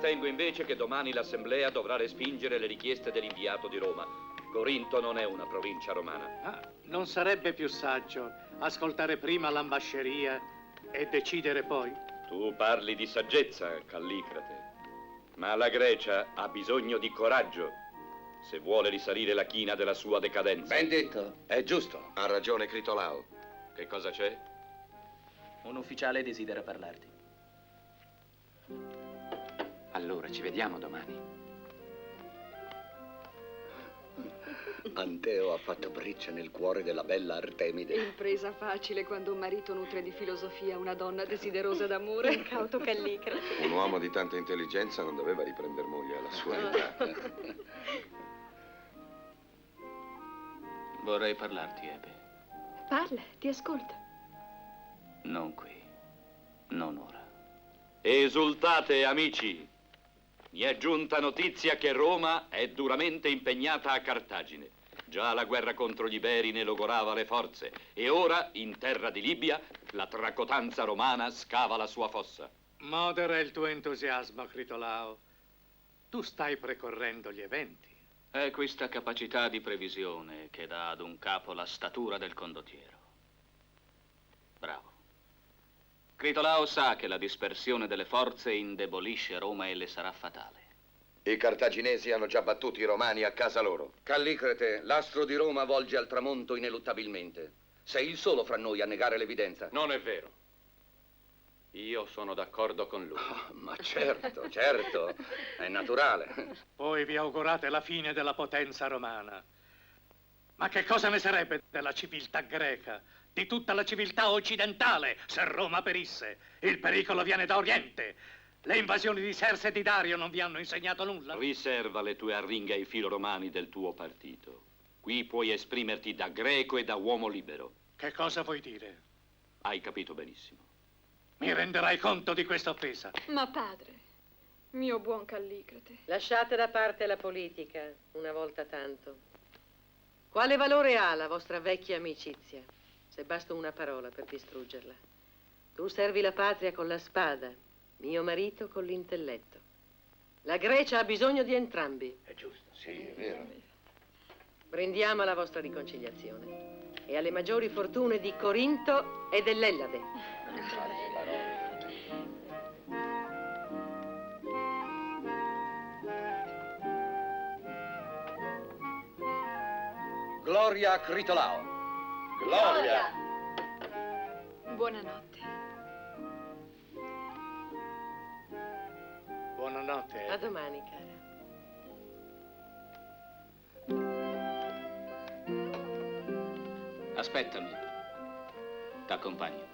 Sostengo invece che domani l'Assemblea dovrà respingere le richieste dell'inviato di Roma. Corinto non è una provincia romana. Non sarebbe più saggio ascoltare prima l'ambasceria e decidere poi? Tu parli di saggezza, Callicrate, ma la Grecia ha bisogno di coraggio se vuole risalire la china della sua decadenza. Ben detto, è giusto. Ha ragione Critolao. Che cosa c'è? Un ufficiale desidera parlarti. Allora, ci vediamo domani. Anteo ha fatto breccia nel cuore della bella Artemide. Impresa facile quando un marito nutre di filosofia una donna desiderosa d'amore. Incauto Callicrate. Un uomo di tanta intelligenza non doveva riprender moglie alla sua età. Vorrei parlarti, Ebe. Parla, ti ascolto. Non qui. Non ora. Esultate, amici! Mi è giunta notizia che Roma è duramente impegnata a Cartagine. Già la guerra contro gli Iberi ne logorava le forze e ora, in terra di Libia, la tracotanza romana scava la sua fossa. Modera il tuo entusiasmo, Critolao. Tu stai precorrendo gli eventi. È questa capacità di previsione che dà ad un capo la statura del condottiero. Bravo. Critolao sa che la dispersione delle forze indebolisce Roma e le sarà fatale. I cartaginesi hanno già battuto i romani a casa loro. Callicrate, l'astro di Roma volge al tramonto ineluttabilmente. Sei il solo fra noi a negare l'evidenza. Non è vero. Io sono d'accordo con lui. Ma certo, certo, è naturale. Poi vi augurate la fine della potenza romana. Ma che cosa ne sarebbe della civiltà greca? Di tutta la civiltà occidentale, se Roma perisse. Il pericolo viene da Oriente. Le invasioni di Serse e di Dario non vi hanno insegnato nulla? Riserva le tue arringhe ai filoromani del tuo partito. Qui puoi esprimerti da greco e da uomo libero. Che cosa vuoi dire? Hai capito benissimo. Mi renderai conto di questa offesa. Ma padre, mio buon Callicrate. Lasciate da parte la politica, una volta tanto. Quale valore ha la vostra vecchia amicizia, se basta una parola per distruggerla? Tu servi la patria con la spada, mio marito con l'intelletto. La Grecia ha bisogno di entrambi. È giusto. Sì, è vero. Brindiamo alla vostra riconciliazione e alle maggiori fortune di Corinto e dell'Ellade. Gloria a Critolao. Gloria! Buonanotte. Buonanotte. A domani, cara. Aspettami. T'accompagno.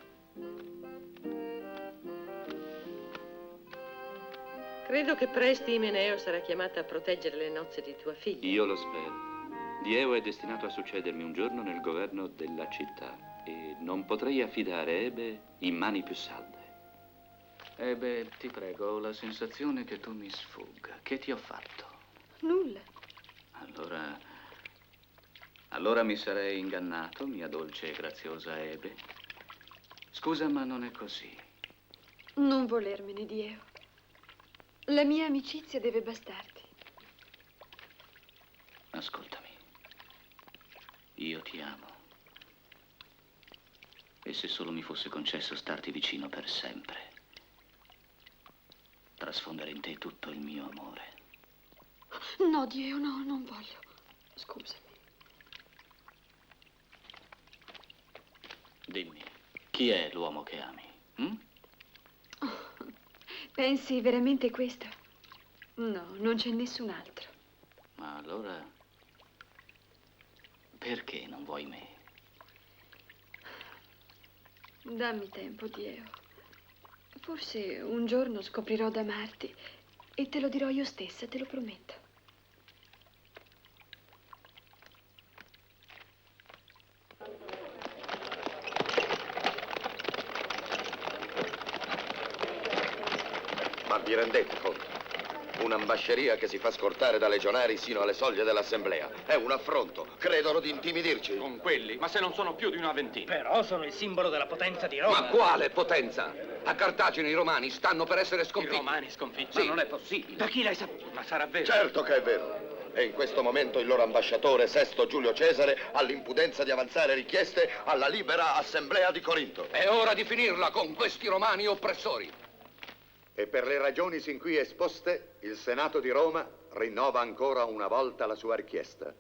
Credo che presto Imeneo sarà chiamata a proteggere le nozze di tua figlia. Io lo spero. Dieo è destinato a succedermi un giorno nel governo della città e non potrei affidare Ebe in mani più salde. Ebe, ti prego, ho la sensazione che tu mi sfugga. Che ti ho fatto? Nulla. Allora mi sarei ingannato, mia dolce e graziosa Ebe. Scusa, ma non è così. Non volermene, Dieo. La mia amicizia deve bastarti. Ascoltami. Io ti amo. E se solo mi fosse concesso starti vicino per sempre, trasfondere in te tutto il mio amore. No, Dieo, no, non voglio. Scusami. Dimmi, chi è l'uomo che ami? Pensi veramente questo? No, non c'è nessun altro. Ma allora, perché non vuoi me? Dammi tempo, Dieo. Forse un giorno scoprirò d'amarti e te lo dirò io stessa, te lo prometto. Ma vi rendete conto? Un'ambasceria che si fa scortare da legionari sino alle soglie dell'Assemblea. È un affronto. Credono di intimidirci. Con quelli? Ma se non sono più di una ventina. Però sono il simbolo della potenza di Roma. Ma quale potenza? A Cartagine i romani stanno per essere I sconfitti. romani sconfitti? Sì. Ma non è possibile. Da chi l'hai saputo? Ma sarà vero? Certo che è vero. E in questo momento il loro ambasciatore, Sesto Giulio Cesare, ha l'impudenza di avanzare richieste alla libera assemblea di Corinto. È ora di finirla con questi romani oppressori. E per le ragioni sin qui esposte, il Senato di Roma rinnova ancora una volta la sua richiesta.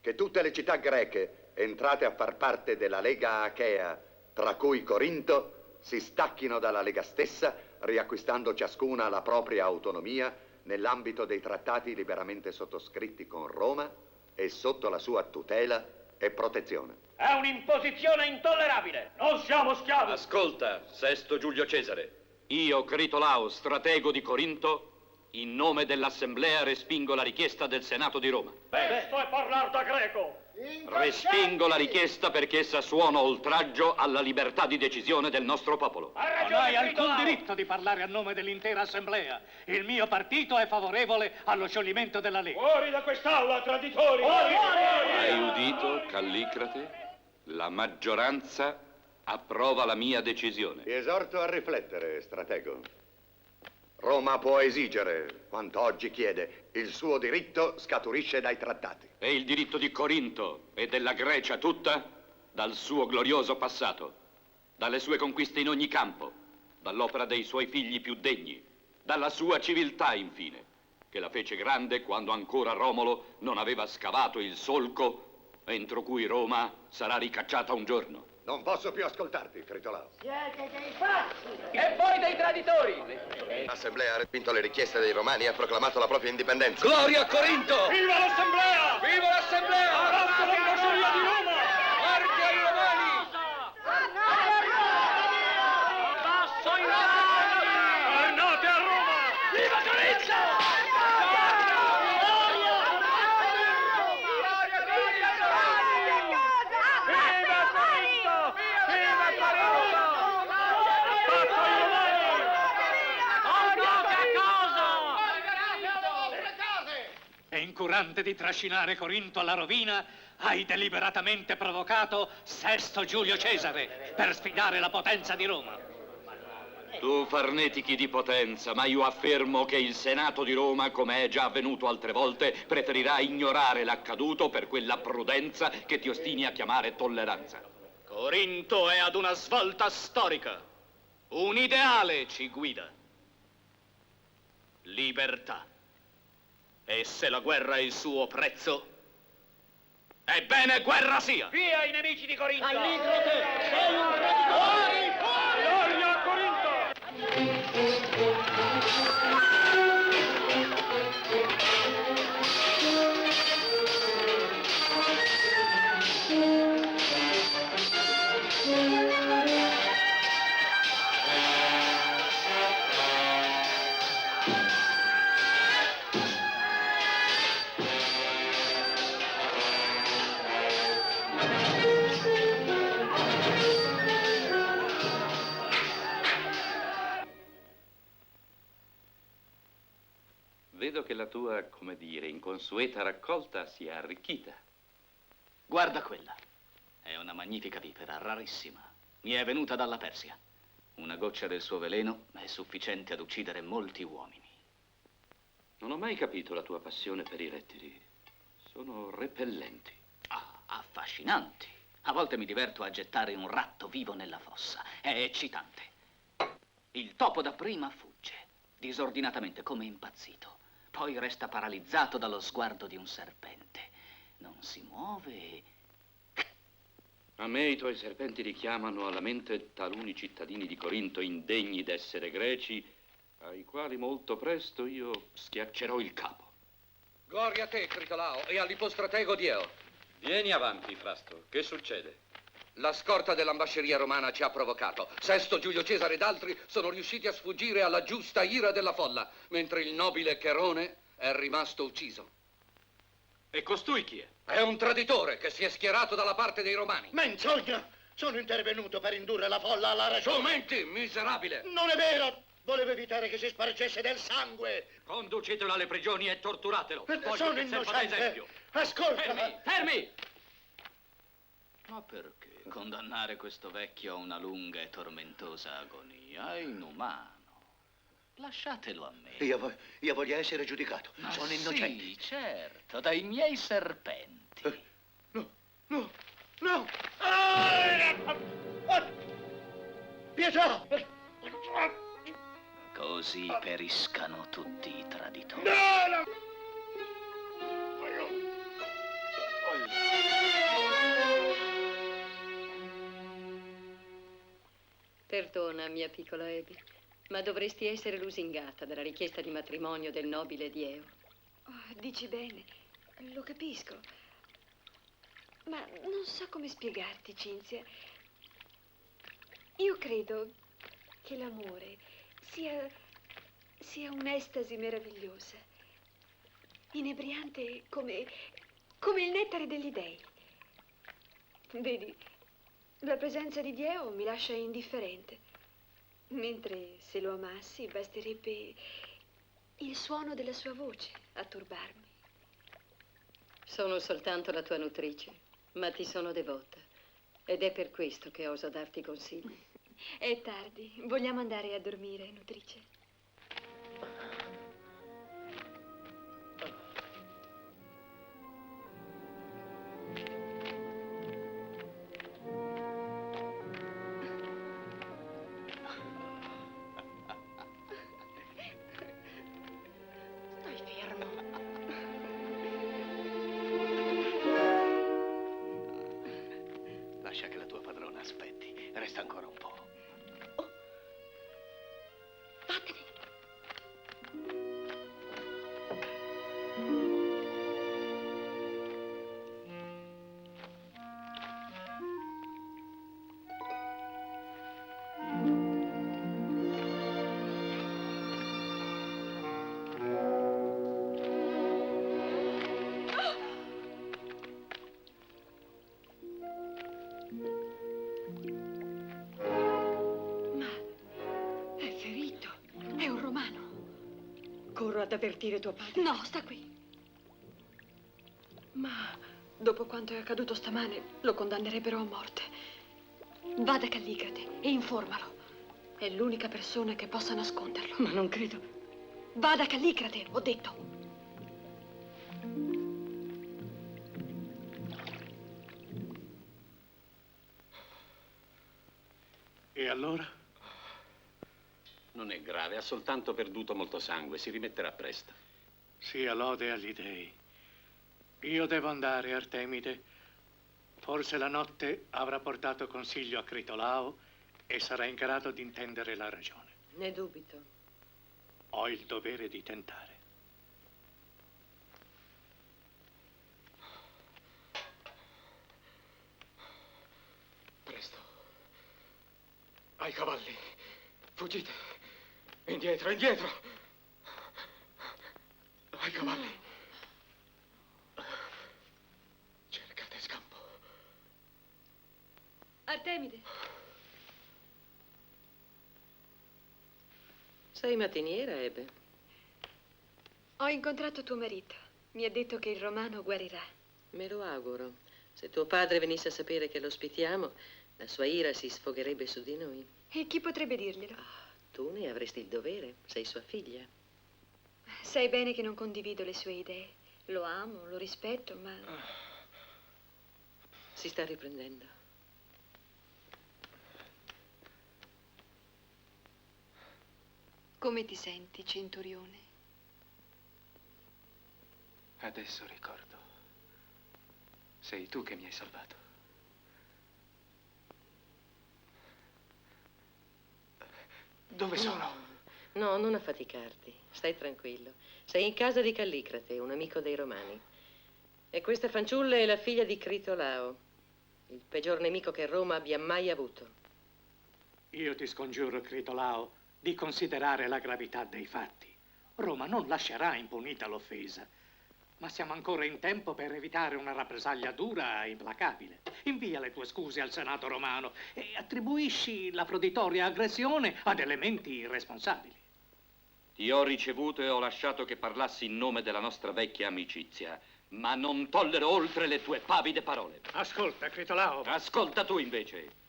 Che tutte le città greche entrate a far parte della Lega Achea, tra cui Corinto, si stacchino dalla Lega stessa, riacquistando ciascuna la propria autonomia nell'ambito dei trattati liberamente sottoscritti con Roma e sotto la sua tutela e protezione. È un'imposizione intollerabile. Non siamo schiavi. Ascolta, Sesto Giulio Cesare. Io, Critolao, stratego di Corinto, in nome dell'Assemblea respingo la richiesta del Senato di Roma. Questo è parlare da greco. Respingo la richiesta perché essa suona oltraggio alla libertà di decisione del nostro popolo. Non hai alcun diritto di parlare a nome dell'intera assemblea. Il mio partito è favorevole allo scioglimento della Lega. Fuori da quest'aula, traditori! Hai udito, Callicrate? La maggioranza approva la mia decisione. Ti esorto a riflettere, stratego. Roma può esigere quanto oggi chiede. Il suo diritto scaturisce dai trattati. E il diritto di Corinto e della Grecia tutta dal suo glorioso passato, dalle sue conquiste in ogni campo, dall'opera dei suoi figli più degni, dalla sua civiltà, infine, che la fece grande quando ancora Romolo non aveva scavato il solco entro cui Roma sarà ricacciata un giorno. Non posso più ascoltarti, Critolao. Siete dei pazzi! E voi dei traditori! L'assemblea ha respinto le richieste dei romani e ha proclamato la propria indipendenza. Gloria a Corinto! Viva l'assemblea! Viva l'assemblea! Avanza l'ambasciaria di Roma! Morte ai romani! Basso i romani! Tornate a Roma! Viva Corinto! E incurante di trascinare Corinto alla rovina, hai deliberatamente provocato Sesto Giulio Cesare per sfidare la potenza di Roma. Tu farnetichi di potenza, ma io affermo che il Senato di Roma, come è già avvenuto altre volte, preferirà ignorare l'accaduto per quella prudenza che ti ostini a chiamare tolleranza. Corinto è ad una svolta storica. Un ideale ci guida. Libertà. E se la guerra è il suo prezzo, ebbene guerra sia! Via i nemici di Corinto! Callicrate! Sei un traditore! Gloria a Corinto! Vedo che la tua, come dire, inconsueta raccolta si è arricchita. Guarda quella. È una magnifica vipera, rarissima. Mi è venuta dalla Persia. Una goccia del suo veleno è sufficiente ad uccidere molti uomini. Non ho mai capito la tua passione per i rettili. Sono repellenti. Ah, affascinanti. A volte mi diverto a gettare un ratto vivo nella fossa. È eccitante. Il topo dapprima fugge, disordinatamente, come impazzito. Poi resta paralizzato dallo sguardo di un serpente. Non si muove e... A me i tuoi serpenti richiamano alla mente taluni cittadini di Corinto indegni d'essere greci, ai quali molto presto io schiaccerò il capo. Gloria a te, Critolao, e all'ipostratego Dieo. Vieni avanti, Frasto. Che succede? La scorta dell'ambasceria romana ci ha provocato. Sesto Giulio Cesare ed altri sono riusciti a sfuggire alla giusta ira della folla, mentre il nobile Cherone è rimasto ucciso. E costui chi è? È un traditore che si è schierato dalla parte dei romani. Menzogna! Sono intervenuto per indurre la folla alla ragione. Tu menti, miserabile! Non è vero! Volevo evitare che si spargesse del sangue. Conducetelo alle prigioni e torturatelo. Voglio Sono che serva innocente. d'esempio. Ascolta. Fermi, fermi! Ma perché? Condannare questo vecchio a una lunga e tormentosa agonia è inumano. Lasciatelo a me. Io voglio essere giudicato. Ma Sono innocente. sì, certo, dai miei serpenti. No, no, no! Pietà! Così periscano tutti i traditori. Perdona, mia piccola Abby, ma dovresti essere lusingata dalla richiesta di matrimonio del nobile Dieo. Oh, dici bene, lo capisco. Ma non so come spiegarti, Cinzia. Io credo che l'amore sia un'estasi meravigliosa, inebriante come il nettare degli dei. Vedi, la presenza di Dio mi lascia indifferente, mentre se lo amassi basterebbe il suono della sua voce a turbarmi. Sono soltanto la tua nutrice, ma ti sono devota. Ed è per questo che oso darti consigli. È tardi, vogliamo andare a dormire, nutrice? Stai fermo. Lascia che la tua padrona aspetti. Resta ancora un po'. Vattene. È ferito, è un romano. Corro ad avvertire tuo padre. No, sta qui. Ma dopo quanto è accaduto stamane, lo condannerebbero a morte. Vada a Callicrate e informalo. È l'unica persona che possa nasconderlo. Ma non credo. Vada a Callicrate, ho detto. E allora? Non è grave, ha soltanto perduto molto sangue, si rimetterà presto. Sia lode agli dei. Io devo andare, Artemide. Forse la notte avrà portato consiglio a Critolao e sarà in grado di intendere la ragione. Ne dubito. Ho il dovere di tentare. Presto. Ai cavalli. Fuggite. Indietro, indietro. Ai cavalli. Cercate scampo. Artemide. Sei mattiniera, Ebe? Ho incontrato tuo marito. Mi ha detto che il romano guarirà. Me lo auguro. Se tuo padre venisse a sapere che lo ospitiamo, la sua ira si sfogherebbe su di noi. E chi potrebbe dirglielo? Tu ne avresti il dovere, sei sua figlia. Sai bene che non condivido le sue idee. Lo amo, lo rispetto, ma... Si sta riprendendo. Come ti senti, centurione? Adesso ricordo. Sei tu che mi hai salvato. Dove sono? No, non affaticarti. Stai tranquillo. Sei in casa di Callicrate, un amico dei Romani. E questa fanciulla è la figlia di Critolao, il peggior nemico che Roma abbia mai avuto. Io ti scongiuro, Critolao, di considerare la gravità dei fatti. Roma non lascerà impunita l'offesa, ma siamo ancora in tempo per evitare una rappresaglia dura e implacabile. Invia le tue scuse al Senato romano e attribuisci la proditoria aggressione ad elementi irresponsabili. Ti ho ricevuto e ho lasciato che parlassi in nome della nostra vecchia amicizia. ma non tollero oltre le tue pavide parole. Ascolta, Critolao. Ascolta tu invece.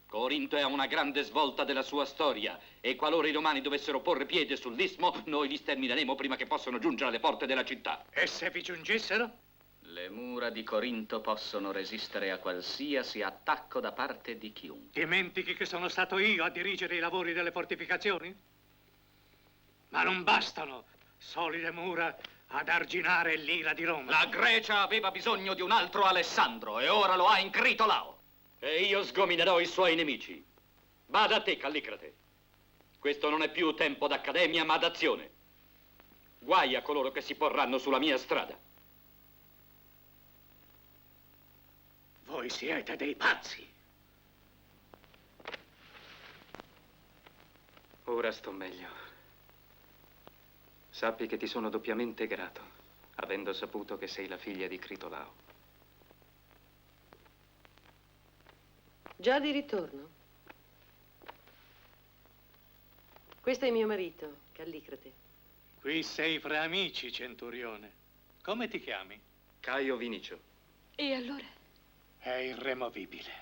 Corinto è a una grande svolta della sua storia e qualora i romani dovessero porre piede sull'istmo, noi li stermineremo prima che possano giungere alle porte della città. E se vi giungessero? Le mura di Corinto possono resistere a qualsiasi attacco da parte di chiunque. Dimentichi che sono stato io a dirigere i lavori delle fortificazioni? Ma non bastano solide mura ad arginare l'ira di Roma. La Grecia aveva bisogno di un altro Alessandro e ora lo ha in Critolao. E io sgominerò i suoi nemici. Bada a te, Callicrate. Questo non è più tempo d'accademia, ma d'azione. Guai a coloro che si porranno sulla mia strada. Voi siete dei pazzi. Ora sto meglio. Sappi che ti sono doppiamente grato, avendo saputo che sei la figlia di Critolao. Già di ritorno? Questo è mio marito, Callicrate. Qui sei fra amici, centurione. Come ti chiami? Caio Vinicio. E allora? È irremovibile.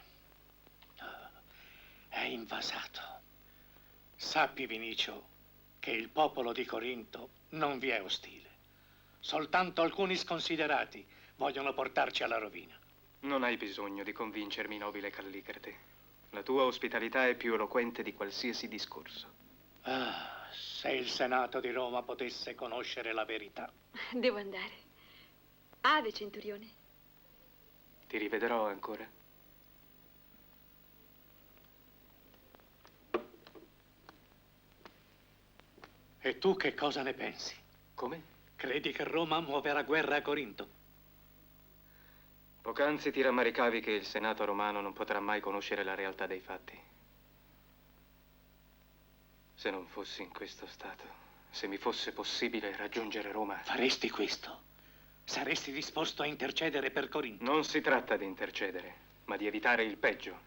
È invasato. Sappi, Vinicio, che il popolo di Corinto non vi è ostile. Soltanto alcuni sconsiderati vogliono portarci alla rovina. Non hai bisogno di convincermi, nobile Callicrate. La tua ospitalità è più eloquente di qualsiasi discorso. Ah, se il Senato di Roma potesse conoscere la verità. Devo andare. Ave, centurione. Ti rivedrò ancora? E tu che cosa ne pensi? Come? Credi che Roma muoverà guerra a Corinto? Poc'anzi ti rammaricavi che il Senato romano non potrà mai conoscere la realtà dei fatti. Se non fossi in questo stato, se mi fosse possibile raggiungere Roma... Faresti questo? Saresti disposto a intercedere per Corinto? Non si tratta di intercedere, ma di evitare il peggio.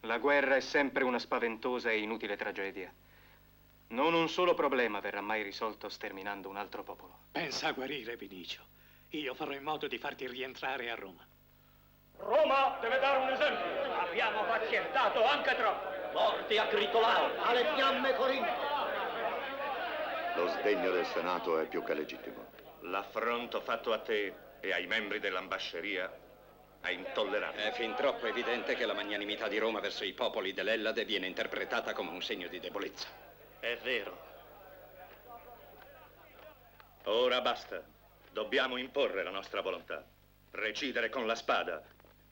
La guerra è sempre una spaventosa e inutile tragedia. Non un solo problema verrà mai risolto sterminando un altro popolo. Pensa a guarire, Vinicio. Io farò in modo di farti rientrare a Roma. Roma deve dare un esempio. Abbiamo pazientato anche troppo. Morti a Critolao. Alle fiamme Corinto. Lo sdegno del Senato è più che legittimo. L'affronto fatto a te e ai membri dell'ambasceria è intollerabile. È fin troppo evidente che la magnanimità di Roma verso i popoli dell'Ellade viene interpretata come un segno di debolezza. È vero. Ora basta. Dobbiamo imporre la nostra volontà. Recidere con la spada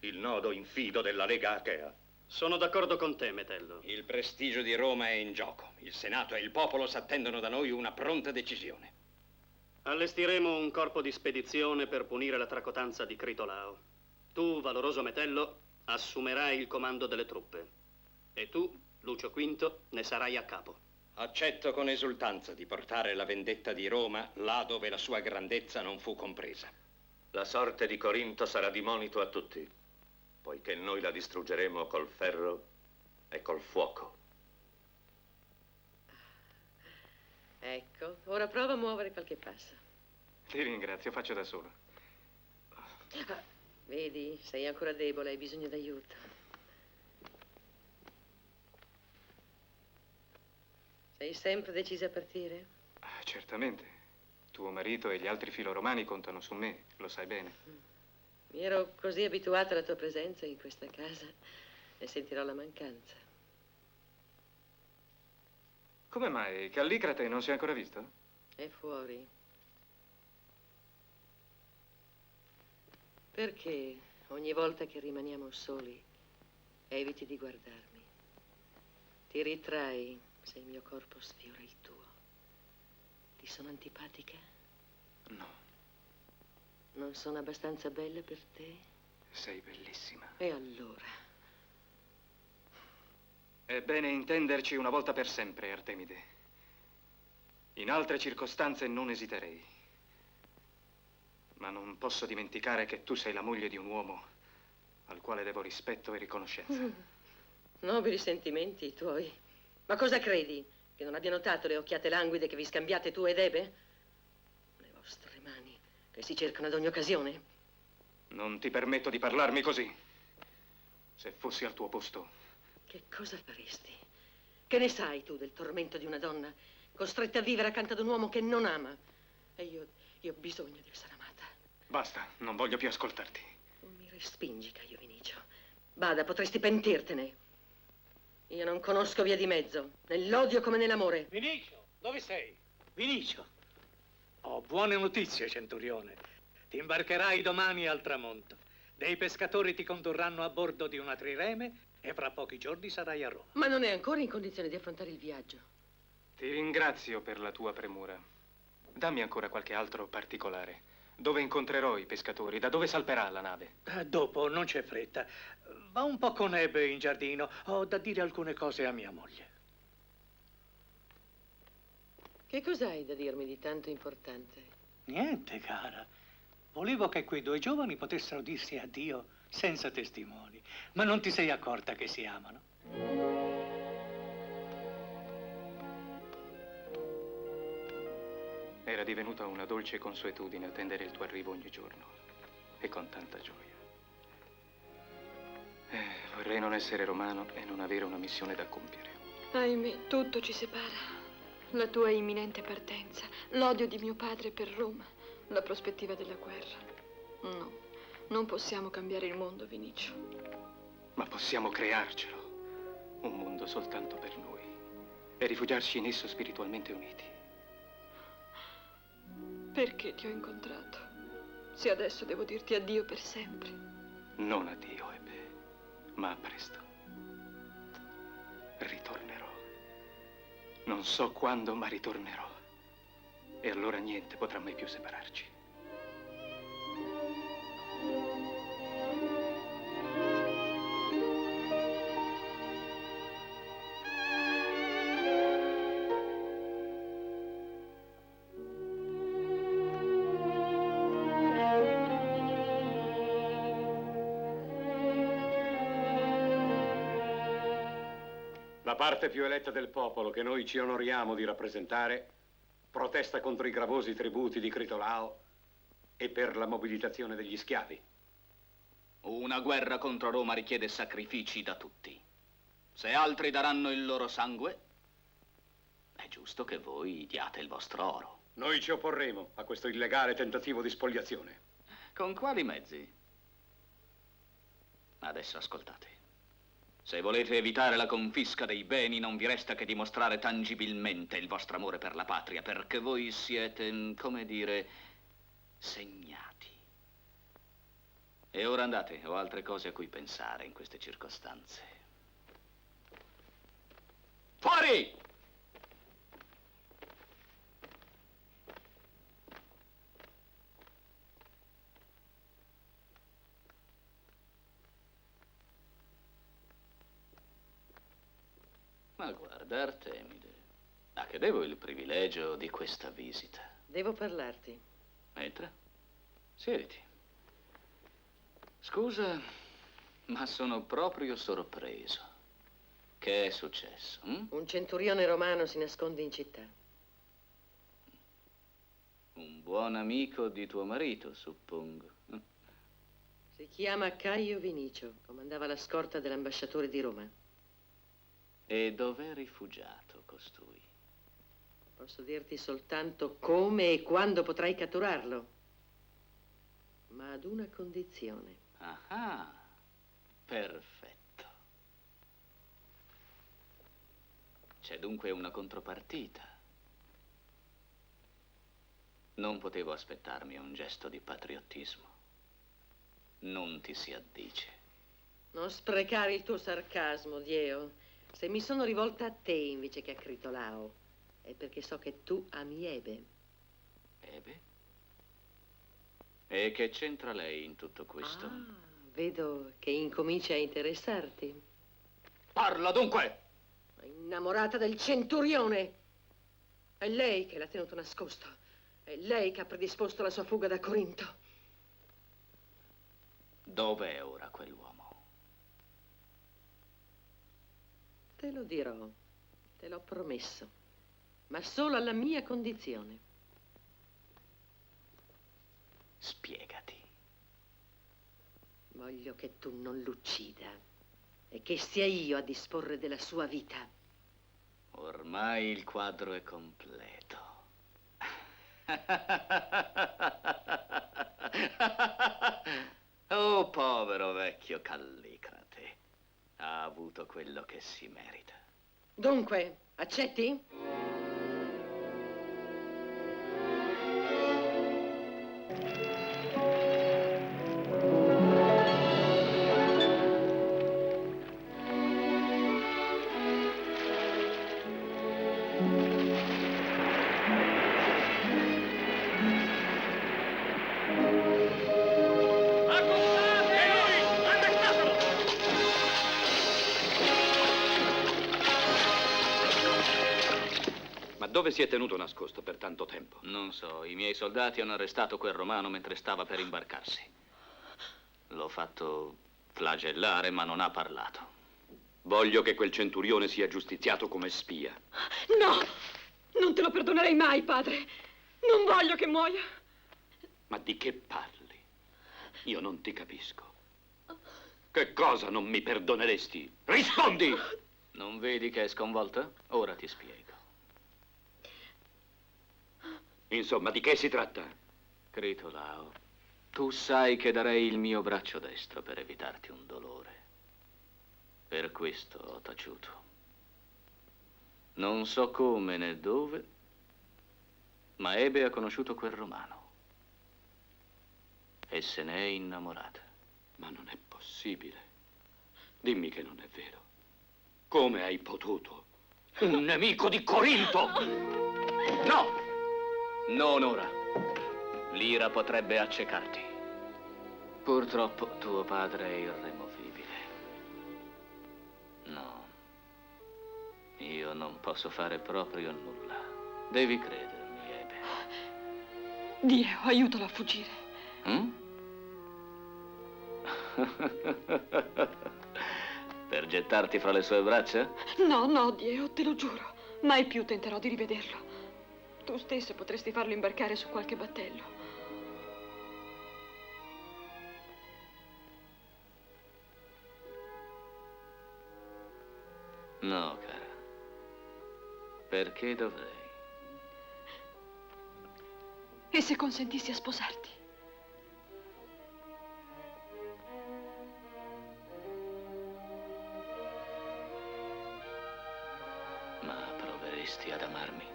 il nodo infido della Lega Achea. Sono d'accordo con te, Metello. Il prestigio di Roma è in gioco. Il Senato e il popolo s'attendono da noi una pronta decisione. Allestiremo un corpo di spedizione per punire la tracotanza di Critolao. Tu, valoroso Metello, assumerai il comando delle truppe. E tu, Lucio V, ne sarai a capo. Accetto con esultanza di portare la vendetta di Roma là dove la sua grandezza non fu compresa. La sorte di Corinto sarà di monito a tutti, poiché noi la distruggeremo col ferro e col fuoco. Ecco, ora prova a muovere qualche passo. Ti ringrazio, faccio da solo. Vedi, sei ancora debole, hai bisogno d'aiuto. Sei sempre decisa a partire? Certamente. Tuo marito e gli altri filoromani contano su me, lo sai bene. Mi ero così abituata alla tua presenza in questa casa, ne sentirò la mancanza. Come mai? Callicrate non si è ancora visto? È fuori. Perché ogni volta che rimaniamo soli eviti di guardarmi? Ti ritrai se il mio corpo sfiora il tuo. Ti sono antipatica? No. Non sono abbastanza bella per te? Sei bellissima. E allora? È bene intenderci una volta per sempre, Artemide. In altre circostanze non esiterei. Ma non posso dimenticare che tu sei la moglie di un uomo al quale devo rispetto e riconoscenza. Nobili sentimenti i tuoi. Ma cosa credi? Che non abbia notato le occhiate languide che vi scambiate tu ed Ebe? Le vostre mani che si cercano ad ogni occasione? Non ti permetto di parlarmi così. Se fossi al tuo posto... Che cosa faresti? Che ne sai tu del tormento di una donna costretta a vivere accanto ad un uomo che non ama? E io ho bisogno di essere amata. Basta, non voglio più ascoltarti. Non mi respingi, Caio Vinicio. Bada, potresti pentirtene. Io non conosco via di mezzo, nell'odio come nell'amore. Vinicio, dove sei? Vinicio. Ho buone notizie, centurione. Ti imbarcherai domani al tramonto. Dei pescatori ti condurranno a bordo di una trireme e fra pochi giorni sarai a Roma. Ma non è ancora in condizione di affrontare il viaggio. Ti ringrazio per la tua premura. Dammi ancora qualche altro particolare. Dove incontrerò i pescatori? Da dove salperà la nave? Dopo, non c'è fretta. Va un po' con Ebe in giardino. Ho da dire alcune cose a mia moglie. Che cos'hai da dirmi di tanto importante? Niente, cara. Volevo che quei due giovani potessero dirsi addio senza testimoni. Ma non ti sei accorta che si amano? Era divenuta una dolce consuetudine attendere il tuo arrivo ogni giorno. E con tanta gioia. Vorrei non essere romano e non avere una missione da compiere. Ahimè, tutto ci separa. La tua imminente partenza, l'odio di mio padre per Roma, la prospettiva della guerra. No, non possiamo cambiare il mondo, Vinicio. Ma possiamo crearcelo. Un mondo soltanto per noi. E rifugiarci in esso spiritualmente uniti. Perché ti ho incontrato? Se adesso devo dirti addio per sempre. Non addio, Ebe, ma a presto. Ritornerò. Non so quando, ma ritornerò. E allora niente potrà mai più separarci. La parte più eletta del popolo che noi ci onoriamo di rappresentare protesta contro i gravosi tributi di Critolao e per la mobilitazione degli schiavi. Una guerra contro Roma richiede sacrifici da tutti. Se altri daranno il loro sangue, è giusto che voi diate il vostro oro. Noi ci opporremo a questo illegale tentativo di spoliazione. Con quali mezzi? Adesso ascoltate. Se volete evitare la confisca dei beni, non vi resta che dimostrare tangibilmente il vostro amore per la patria, perché voi siete, come dire, segnati. E ora andate, ho altre cose a cui pensare in queste circostanze. Fuori! Ma guarda, Artemide, a che devo il privilegio di questa visita? Devo parlarti. Entra, siediti. Scusa, ma sono proprio sorpreso. Che è successo? Un centurione romano si nasconde in città. Un buon amico di tuo marito, suppongo. Si chiama Caio Vinicio, comandava la scorta dell'ambasciatore di Roma. E dov'è rifugiato costui? Posso dirti soltanto come e quando potrai catturarlo, ma ad una condizione. Ah, perfetto. C'è dunque una contropartita. Non potevo aspettarmi un gesto di patriottismo. Non ti si addice. Non sprecare il tuo sarcasmo, Dieo. Se mi sono rivolta a te invece che a Critolao, è perché so che tu ami Ebe. Ebe? E che c'entra lei in tutto questo? Ah, vedo che incominci a interessarti. Parla dunque! È innamorata del centurione. È lei che l'ha tenuto nascosto. È lei che ha predisposto la sua fuga da Corinto. Dov'è ora quell'uomo? Te lo dirò, te l'ho promesso, ma solo alla mia condizione. Spiegati. Voglio che tu non l'uccida e che sia io a disporre della sua vita. Ormai il quadro è completo. Oh, povero vecchio Callicrate. Ha avuto quello che si merita. Dunque, accetti? Ma dove si è tenuto nascosto per tanto tempo? Non so, i miei soldati hanno arrestato quel romano mentre stava per imbarcarsi. L'ho fatto flagellare, ma non ha parlato. Voglio che quel centurione sia giustiziato come spia. No! Non te lo perdonerei mai, padre. Non voglio che muoia. Ma di che parli? Io non ti capisco. Che cosa non mi perdoneresti? Rispondi! Non vedi che è sconvolta? Ora ti spiego. Insomma, di che si tratta? Critolao, tu sai che darei il mio braccio destro per evitarti un dolore. Per questo ho taciuto. Non so come né dove, ma Ebe ha conosciuto quel romano e se ne è innamorata. Ma non è possibile. Dimmi che non è vero. Come hai potuto? Un nemico di Corinto! No! Non ora. L'ira potrebbe accecarti. Purtroppo tuo padre è irremovibile. No. Io non posso fare proprio nulla. Devi credermi, Ebe. Dio, aiutalo a fuggire. Per gettarti fra le sue braccia? No, no, Dio, te lo giuro. Mai più tenterò di rivederlo. Tu stesso potresti farlo imbarcare su qualche battello. No, cara. Perché dovrei? E se consentissi a sposarti? Ma proveresti ad amarmi?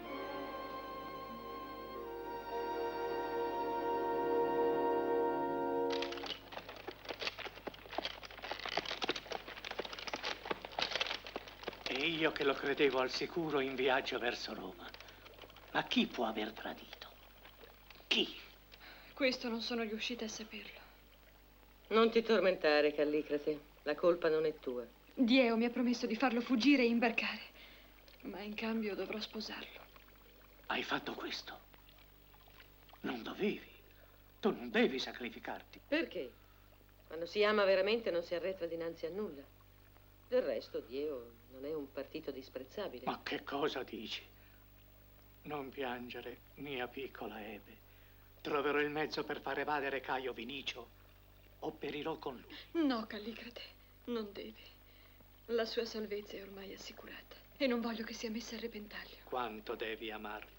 E io che lo credevo al sicuro in viaggio verso Roma. Ma chi può aver tradito? Chi? Questo non sono riuscita a saperlo. Non ti tormentare, Callicrate. La colpa non è tua. Dieo mi ha promesso di farlo fuggire e imbarcare. Ma in cambio dovrò sposarlo. Hai fatto questo? Non dovevi. Tu non devi sacrificarti. Perché? Quando si ama veramente non si arretra dinanzi a nulla. Del resto, Dio non è un partito disprezzabile. Ma che cosa dici? Non piangere, mia piccola Ebe. Troverò il mezzo per far evadere Caio Vinicio o perirò con lui. No, Callicrate, non devi. La sua salvezza è ormai assicurata e non voglio che sia messa a repentaglio. Quanto devi amarlo.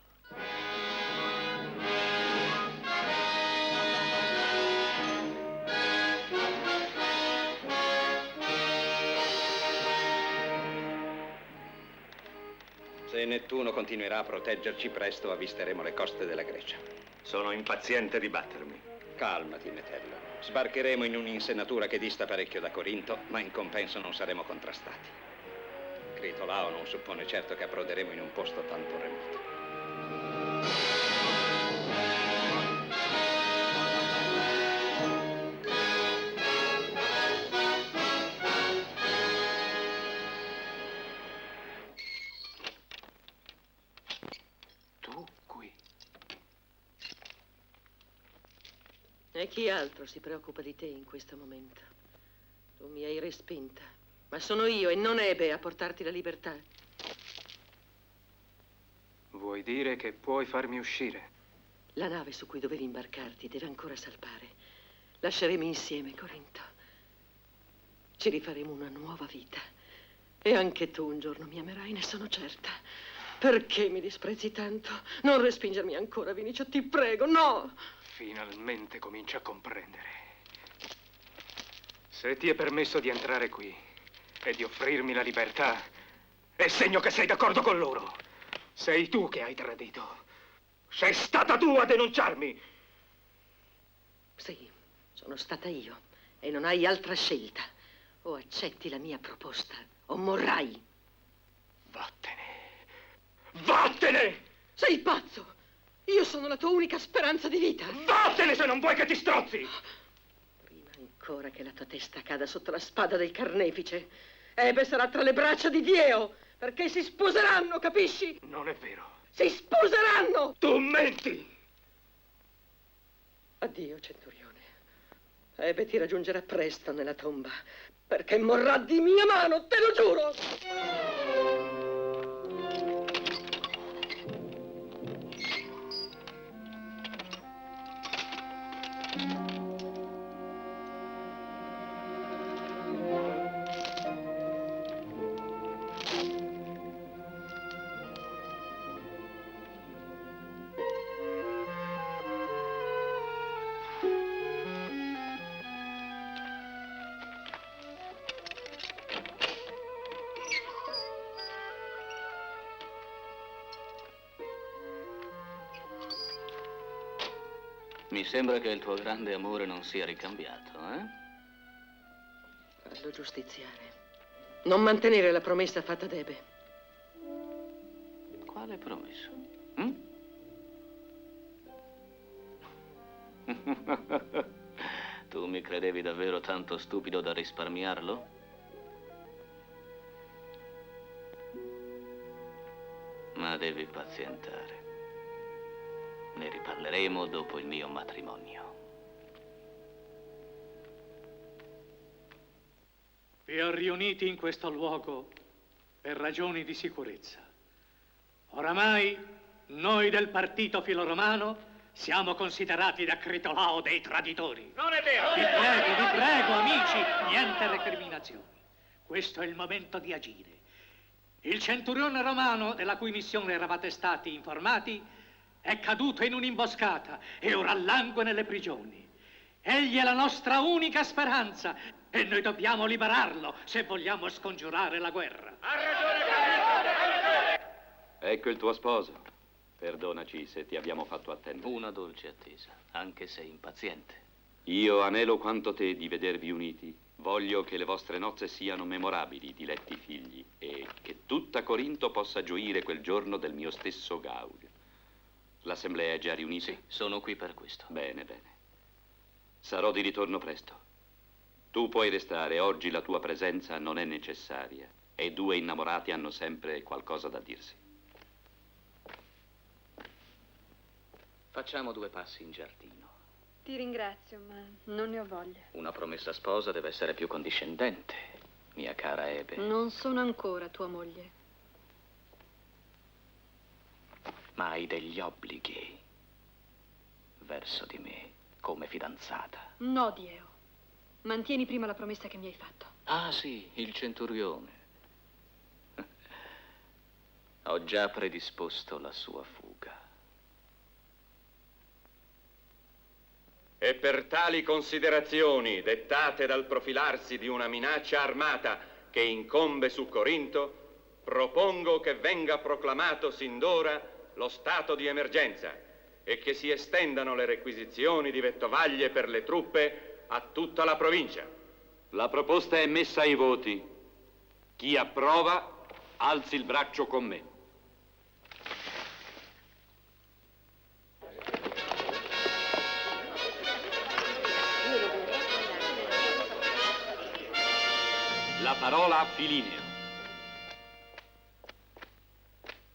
Se Nettuno continuerà a proteggerci, presto avvisteremo le coste della Grecia. Sono impaziente di battermi. Calmati, Metello. Sbarcheremo in un'insenatura che dista parecchio da Corinto, ma in compenso non saremo contrastati. Critolao non suppone certo che approderemo in un posto tanto remoto. E chi altro si preoccupa di te in questo momento? Tu mi hai respinta, ma sono io e non Ebe a portarti la libertà. Vuoi dire che puoi farmi uscire? La nave su cui dovevi imbarcarti deve ancora salpare. Lasceremo insieme Corinto. Ci rifaremo una nuova vita. E anche tu un giorno mi amerai, ne sono certa. Perché mi disprezzi tanto? Non respingermi ancora, Vinicio, ti prego, no! Finalmente comincio a comprendere. Se ti è permesso di entrare qui e di offrirmi la libertà, è segno che sei d'accordo con loro. Sei tu che hai tradito. Sei stata tu a denunciarmi. Sì, sono stata io e non hai altra scelta. O accetti la mia proposta o morrai. Vattene. Vattene! Sei pazzo! Io sono la tua unica speranza di vita. Vattene se non vuoi che ti strozzi! Prima ancora che la tua testa cada sotto la spada del carnefice, Ebe sarà tra le braccia di Dieo, perché si sposeranno, capisci? Non è vero. Si sposeranno! Tu menti! Addio, centurione. Ebe ti raggiungerà presto nella tomba, perché morrà di mia mano, te lo giuro! Mi sembra che il tuo grande amore non sia ricambiato, eh? Fallo giustiziare. Non mantenere la promessa fatta ad Ebe. Quale promessa? Tu mi credevi davvero tanto stupido da risparmiarlo? Ma devi pazientare. Ne riparleremo dopo il mio matrimonio. Vi ho riuniti in questo luogo per ragioni di sicurezza. Oramai noi del partito filoromano siamo considerati da Critolao dei traditori. Non è vero! Vi prego, amici, niente recriminazioni. Questo è il momento di agire. Il centurione romano, della cui missione eravate stati informati, è caduto in un'imboscata e ora langue nelle prigioni. Egli è la nostra unica speranza e noi dobbiamo liberarlo se vogliamo scongiurare la guerra. Ha ragione, Ecco il tuo sposo. Perdonaci se ti abbiamo fatto attendere. Una dolce attesa, anche se impaziente. Io anelo quanto te di vedervi uniti. Voglio che le vostre nozze siano memorabili, diletti figli, e che tutta Corinto possa gioire quel giorno del mio stesso gaudio. L'assemblea è già riunita? Sì, sono qui per questo. Bene, bene. Sarò di ritorno presto. Tu puoi restare, oggi la tua presenza non è necessaria e due innamorati hanno sempre qualcosa da dirsi. Facciamo 2 passi in giardino. Ti ringrazio, ma non ne ho voglia. Una promessa sposa deve essere più condiscendente, mia cara Ebe. Non sono ancora tua moglie. Ma hai degli obblighi verso di me come fidanzata. No, Dieo. Mantieni prima la promessa che mi hai fatto. Ah, sì, il centurione. Ho già predisposto la sua fuga. E per tali considerazioni, dettate dal profilarsi di una minaccia armata che incombe su Corinto, propongo che venga proclamato sin d'ora lo stato di emergenza e che si estendano le requisizioni di vettovaglie per le truppe a tutta la provincia. La proposta è messa ai voti. Chi approva, alzi il braccio con me. La parola a Filineo.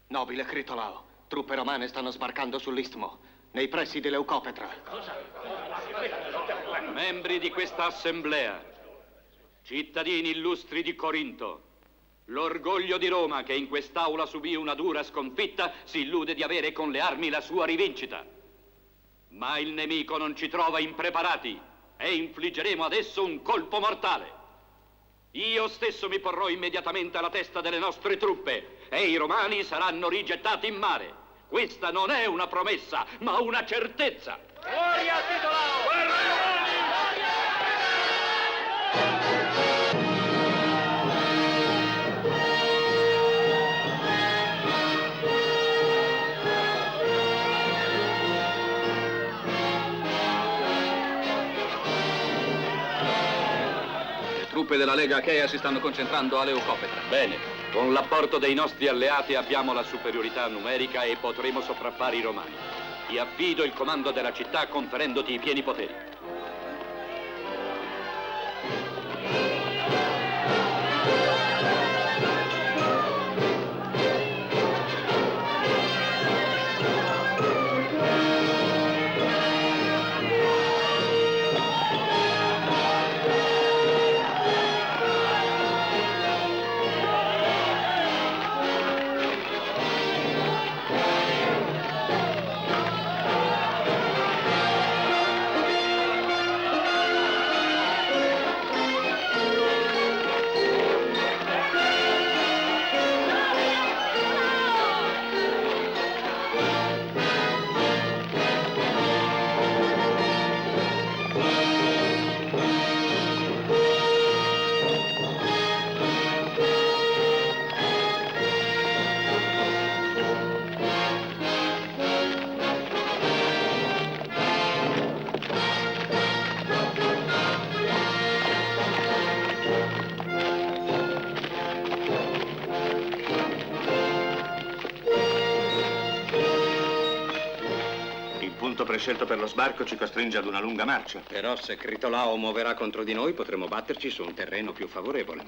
Nobile Critolao, truppe romane stanno sbarcando sull'istmo, nei pressi di Leucopetra. Membri di questa assemblea, cittadini illustri di Corinto, l'orgoglio di Roma che in quest'aula subì una dura sconfitta si illude di avere con le armi la sua rivincita. Ma il nemico non ci trova impreparati e infliggeremo adesso un colpo mortale. Io stesso mi porrò immediatamente alla testa delle nostre truppe e i romani saranno rigettati in mare. Questa non è una promessa, ma una certezza. Gloria a Tito Lao! Guerra ai Romani! Le truppe della Lega Achea si stanno concentrando a Leucopetra. Bene, con l'apporto dei nostri alleati abbiamo la superiorità numerica e potremo sopraffare i romani. Ti affido il comando della città conferendoti i pieni poteri. Prescelto per lo sbarco ci costringe ad una lunga marcia. Però se Critolao muoverà contro di noi potremo batterci su un terreno più favorevole.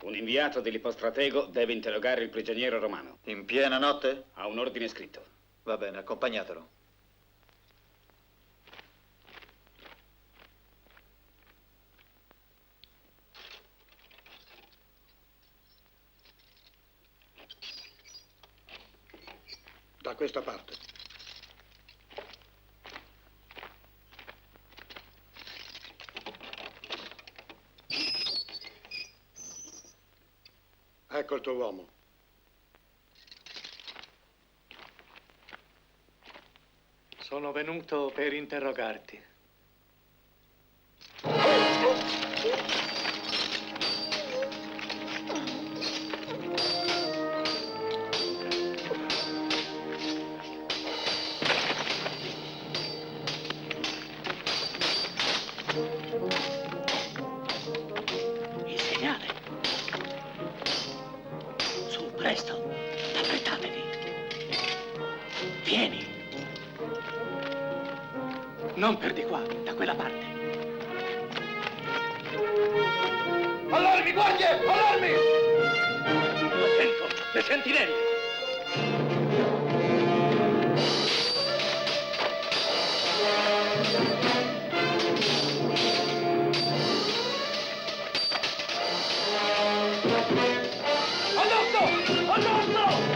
Un inviato dell'ipostratego deve interrogare il prigioniero romano. In piena notte? Ha un ordine scritto. Va bene, accompagnatelo. Da questa parte. Ecco il tuo uomo. Sono venuto per interrogarti. Il segnale. Su, presto. Affrettatevi. Vieni. Non per di qua, da quella parte. Allarmi, guardie! Allarmi! Attento, le sentinelle! All'otto! All'otto!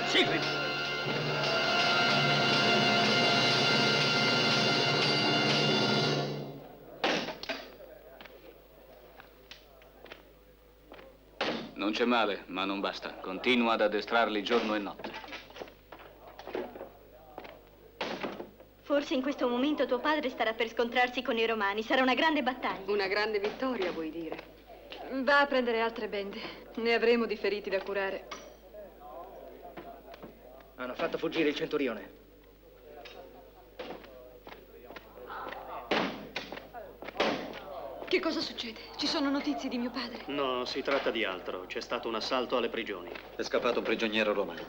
Seguimi! Non c'è male, ma non basta. Continua ad addestrarli giorno e notte. Forse in questo momento tuo padre starà per scontrarsi con i romani. Sarà una grande battaglia. Una grande vittoria, vuoi dire? Va a prendere altre bende. Ne avremo di feriti da curare. Hanno fatto fuggire il centurione. Che cosa succede? Ci sono notizie di mio padre? No, si tratta di altro. C'è stato un assalto alle prigioni. È scappato un prigioniero romano.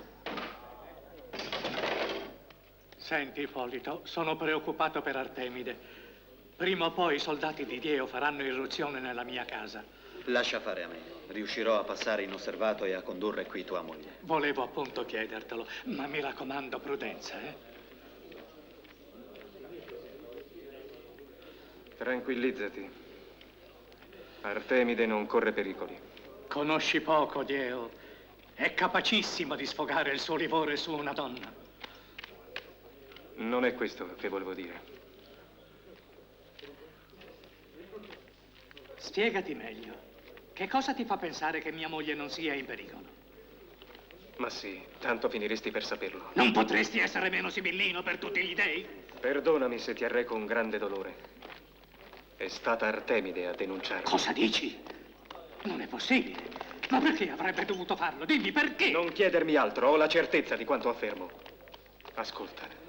Senti, Ippolito, sono preoccupato per Artemide. Prima o poi i soldati di Dieo faranno irruzione nella mia casa. Lascia fare a me. Riuscirò a passare inosservato e a condurre qui tua moglie. Volevo appunto chiedertelo, ma mi raccomando, prudenza, eh? Tranquillizzati. Artemide non corre pericoli. Conosci poco Dieo. È capacissimo di sfogare il suo livore su una donna. Non è questo che volevo dire. Spiegati meglio. Che cosa ti fa pensare che mia moglie non sia in pericolo? Ma sì, tanto finiresti per saperlo. Non potresti essere meno sibillino per tutti gli dei? Perdonami se ti arreco un grande dolore. È stata Artemide a denunciarmi. Cosa dici? Non è possibile. Ma perché avrebbe dovuto farlo? Dimmi perché! Non chiedermi altro, ho la certezza di quanto affermo. Ascolta,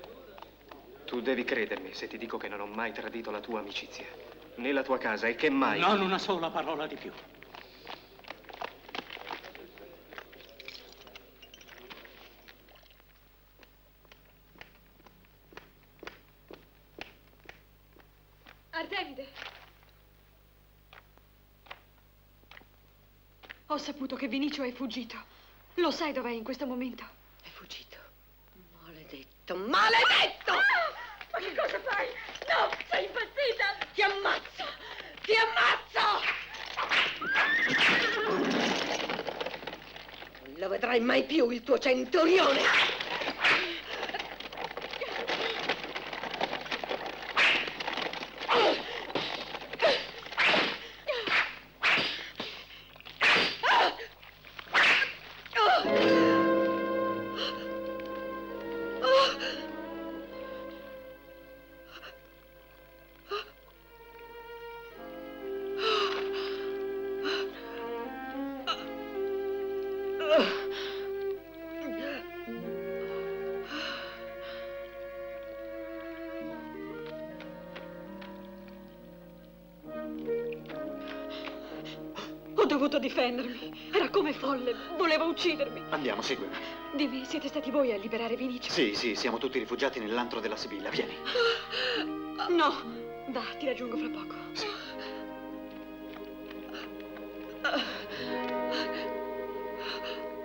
tu devi credermi se ti dico che non ho mai tradito la tua amicizia, né la tua casa e che mai... Non una sola parola di più. Artemide! Ho saputo che Vinicio è fuggito. Lo sai dov'è in questo momento? È fuggito. Maledetto, maledetto! Ma che cosa fai? No, sei impazzita! Ti ammazzo! Ti ammazzo! Non lo vedrai mai più il tuo centurione! Ho dovuto difendermi. Era come folle. Voleva uccidermi. Andiamo, seguimi. Dimmi, siete stati voi a liberare Vinicio? Sì, sì, siamo tutti rifugiati nell'antro della Sibilla. Vieni. No. Va, ti raggiungo fra poco. Sì.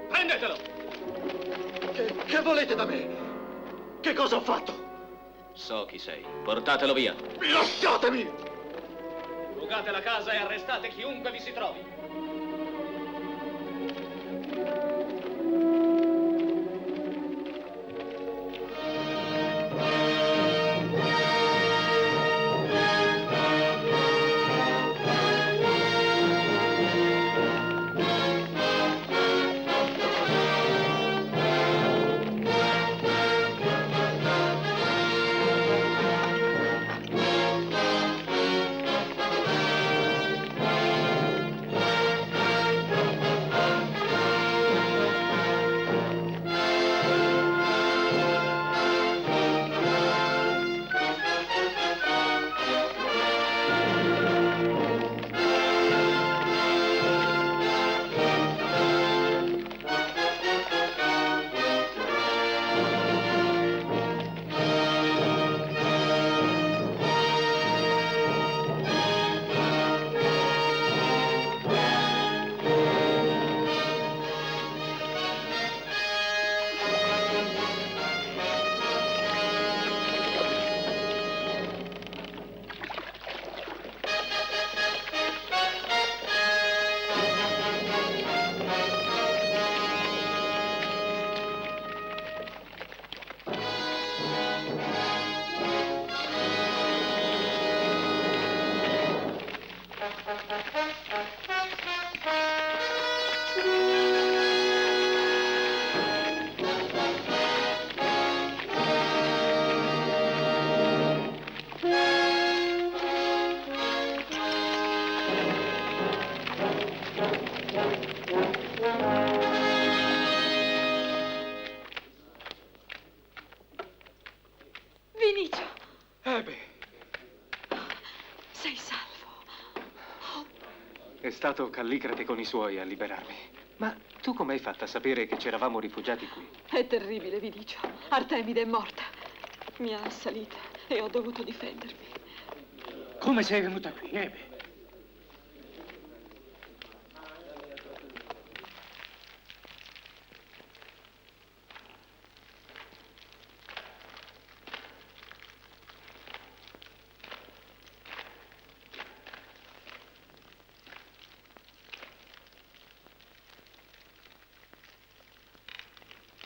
Prendetelo! Che volete da me? Che cosa ho fatto? So chi sei. Portatelo via. Lasciatemi! Rugate la casa e arrestate chiunque vi si trovi. Vinicio! Beh, Sei salvo. è stato Callicrate con i suoi a liberarmi. Ma tu come hai fatto a sapere che c'eravamo rifugiati qui? È terribile, Vinicio. Artemide è morta. Mi ha assalita e ho dovuto difendermi. Come sei venuta qui, Ebe?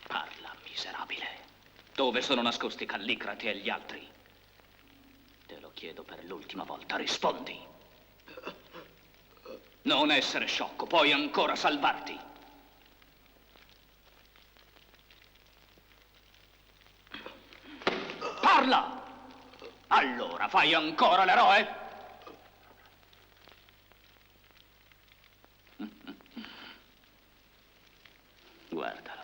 Parla, miserabile. Dove sono nascosti Callicrate e gli altri? Te lo chiedo per l'ultima volta, rispondi. Non essere sciocco, puoi ancora salvarti. Parla! Allora, fai ancora l'eroe? Guardalo.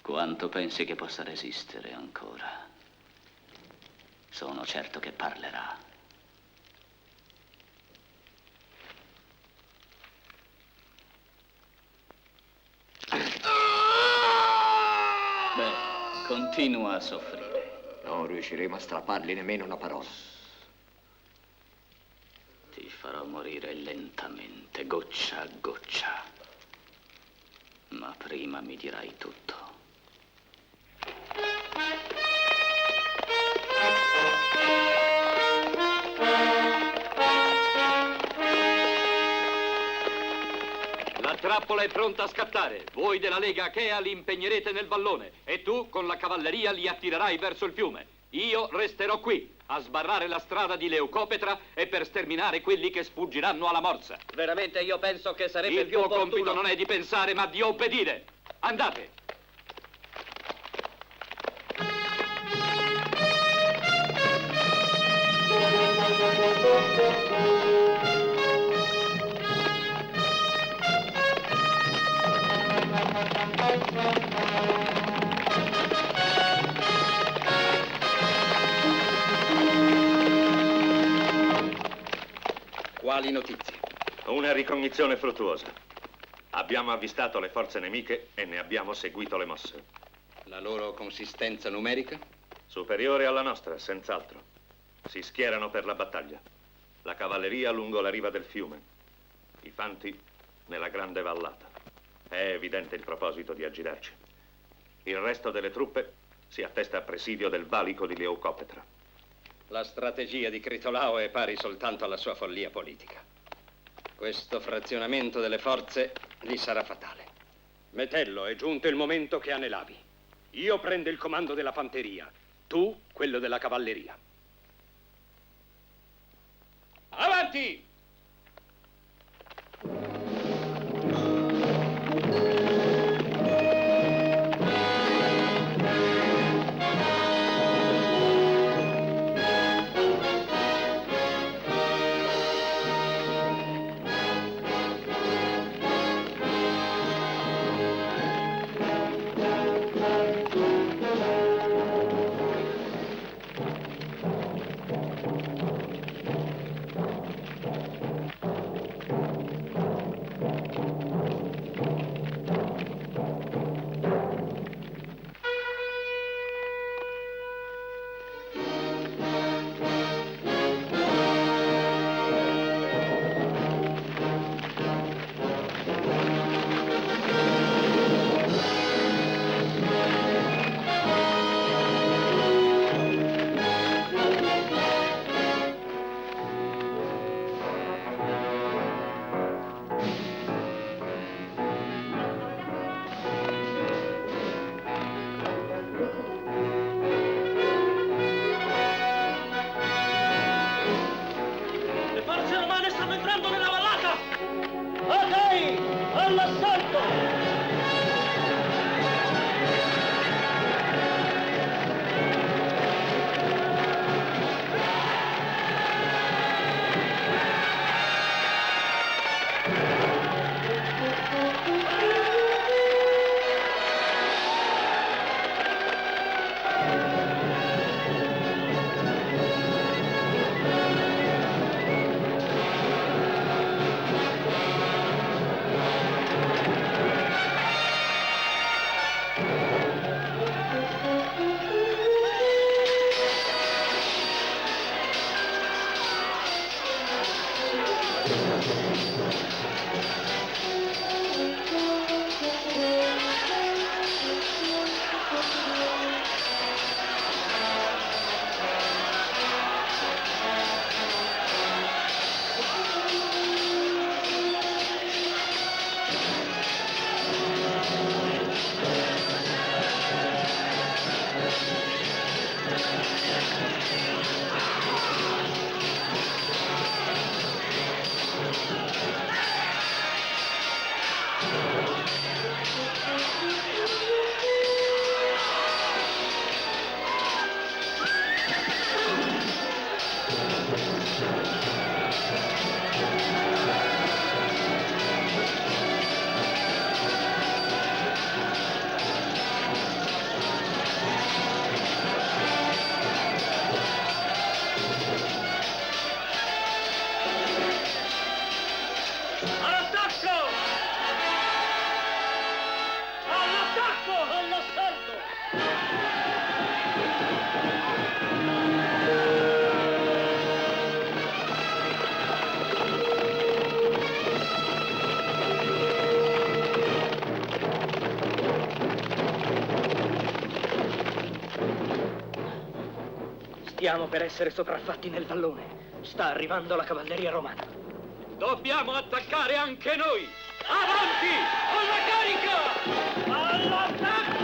Quanto pensi che possa resistere ancora? Sono certo che parlerà. Beh, continua a soffrire. Non riusciremo a strappargli nemmeno una parola. Ti farò morire lentamente, goccia a goccia. Ma prima mi dirai tutto. La trappola è pronta a scattare. Voi della Lega Achea li impegnerete nel vallone e tu con la cavalleria li attirerai verso il fiume. Io resterò qui a sbarrare la strada di Leucopetra e per sterminare quelli che sfuggiranno alla morsa. Veramente io penso che sarebbe Il più tuo opportuno... compito non è di pensare ma di obbedire. Andate! Quali notizie? Una ricognizione fruttuosa. Abbiamo avvistato le forze nemiche e ne abbiamo seguito le mosse. La loro consistenza numerica? Superiore alla nostra, senz'altro. Si schierano per la battaglia. La cavalleria lungo la riva del fiume. I fanti nella grande vallata. È evidente il proposito di aggirarci. Il resto delle truppe si attesta a presidio del valico di Leucopetra. La strategia di Critolao è pari soltanto alla sua follia politica. Questo frazionamento delle forze gli sarà fatale. Metello, è giunto il momento che anelavi. Io prendo il comando della fanteria, tu quello della cavalleria. Avanti! All'attacco! All'assalto! Stiamo per essere sopraffatti nel vallone. Sta arrivando la cavalleria romana. Dobbiamo attaccare anche noi! Avanti! Alla carica! All'attacco!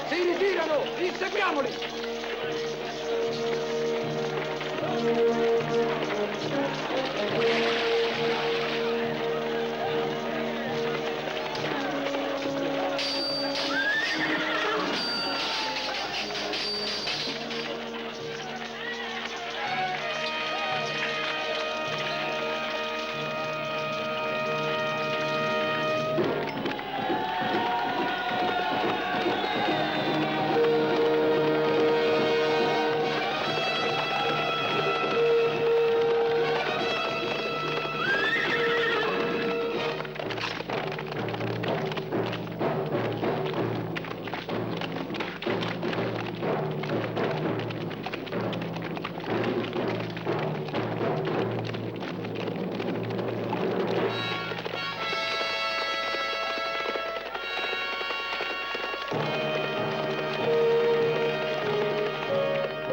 Si ritirano! Inseguiamoli!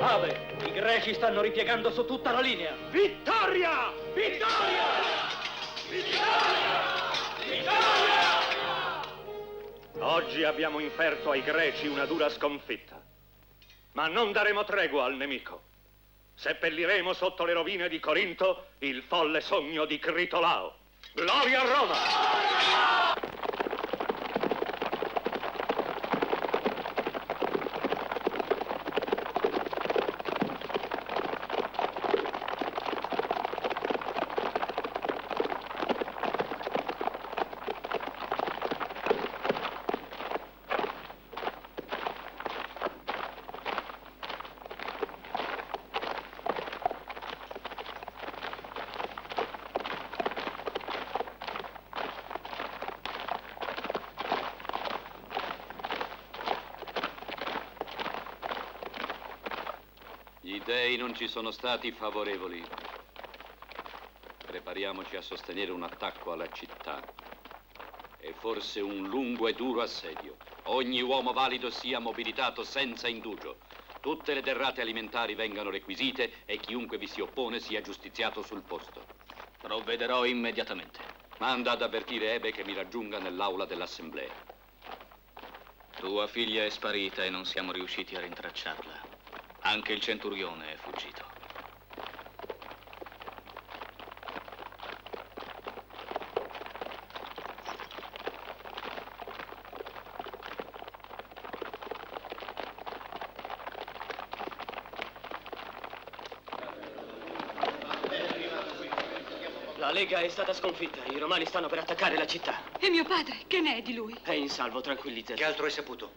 Ave, i greci stanno ripiegando su tutta la linea. Vittoria! Vittoria! Vittoria! Vittoria! Oggi abbiamo inferto ai greci una dura sconfitta, ma non daremo tregua al nemico. Seppelliremo sotto le rovine di Corinto il folle sogno di Critolao. Gloria a Roma! Gli dei non ci sono stati favorevoli. Prepariamoci a sostenere un attacco alla città e forse un lungo e duro assedio. Ogni uomo valido sia mobilitato senza indugio. Tutte le derrate alimentari vengano requisite e chiunque vi si oppone sia giustiziato sul posto. Provvederò immediatamente. Manda ad avvertire Ebe che mi raggiunga nell'aula dell'assemblea. Tua figlia è sparita e non siamo riusciti a rintracciarla. Anche il centurione è fuggito. La Lega è stata sconfitta. I Romani stanno per attaccare la città. E mio padre? Che ne è di lui? È in salvo, tranquillizzati. Che altro hai saputo?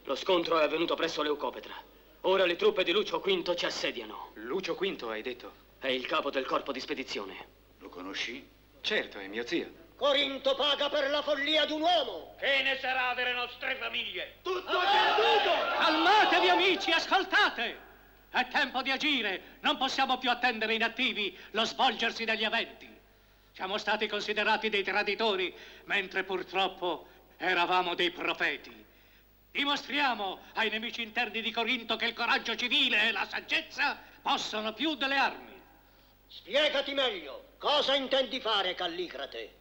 Lo scontro è avvenuto presso Leucopetra. Ora le truppe di Lucio V ci assediano. Lucio V, hai detto? È il capo del corpo di spedizione. Lo conosci? Certo, è mio zio. Corinto paga per la follia di un uomo. Che ne sarà delle nostre famiglie? Tutto perduto! Calmatevi, amici, ascoltate! È tempo di agire. Non possiamo più attendere inattivi lo svolgersi degli eventi. Siamo stati considerati dei traditori, mentre purtroppo eravamo dei profeti. Dimostriamo ai nemici interni di Corinto che il coraggio civile e la saggezza possono più delle armi. Spiegati meglio. Cosa intendi fare, Callicrate?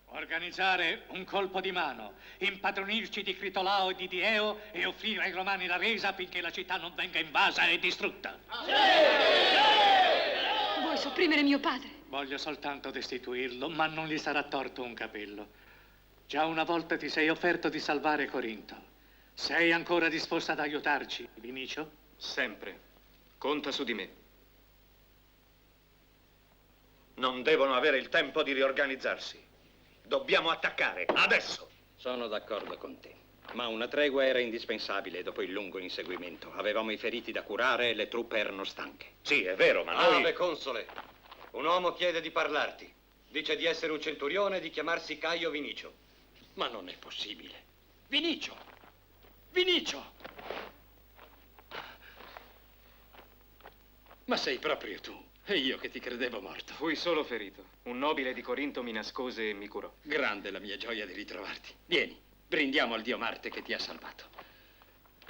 Organizzare un colpo di mano, impadronirci di Critolao e di Dieo e offrire ai romani la resa finché la città non venga invasa e distrutta. Vuoi sopprimere mio padre? Voglio soltanto destituirlo, ma non gli sarà torto un capello. Già una volta ti sei offerto di salvare Corinto. Sei ancora disposta ad aiutarci, Vinicio? Sempre. Conta su di me. Non devono avere il tempo di riorganizzarsi. Dobbiamo attaccare, adesso! Sono d'accordo con te. Ma una tregua era indispensabile dopo il lungo inseguimento. Avevamo i feriti da curare e le truppe erano stanche. Sì, è vero, ma noi... Ave console, un uomo chiede di parlarti. Dice di essere un centurione e di chiamarsi Caio Vinicio. Ma non è possibile. Vinicio! Vinicio! Ma sei proprio tu. E io che ti credevo morto. Fui solo ferito. Un nobile di Corinto mi nascose e mi curò. Grande la mia gioia di ritrovarti. Vieni, brindiamo al dio Marte che ti ha salvato.